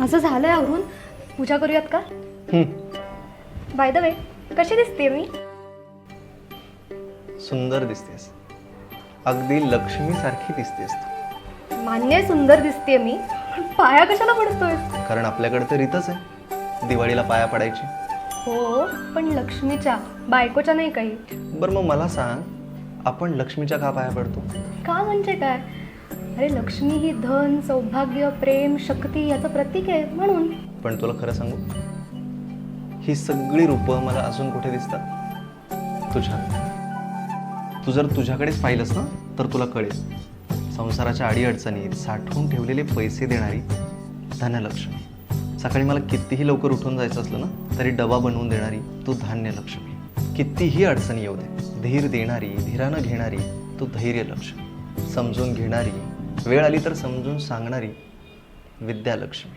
माझं झालंय आवरून. पूजा करूयात का? बाय द वे, कशी दिसते मी? सुंदर दिसतेस, अगदी लक्ष्मी सारखी दिसतेस तू. मान्य आहे, सुंदर दिसते मी. पण पाया कशाला पडतोय? कारण आपल्याकडे तर रीतच आहे दिवाळीला पाया पडायची. हो, पण लक्ष्मीच्या, बायकोच्या नाही काही. बरं मग मला सांग, आपण लक्ष्मीच्या का पाया पडतो? का म्हणजे काय? अरे लक्ष्मी ही धन, सौभाग्य, प्रेम, शक्ती याचं प्रतीक आहे म्हणून. पण तुला खरं सांगू, ही सगळी रूपं मला अजून कुठे दिसतात? तुझ्या. तू जर तुझ्याकडेच पाहिलंस ना तर तुला कळेल. संसाराच्या अडीअडचणीत साठवून ठेवलेले पैसे देणारी धनलक्ष्मी. सकाळी मला कितीही लवकर उठून जायचं असलं ना तरी डबा बनवून देणारी तू धान्यलक्ष्मी. कितीही अडचणी येऊ दे, धीर देणारी, धीरानं घेणारी तू धैर्यलक्ष्मी. समजून घेणारी, वेळ आली तर समजून सांगणारी विद्यालक्ष्मी.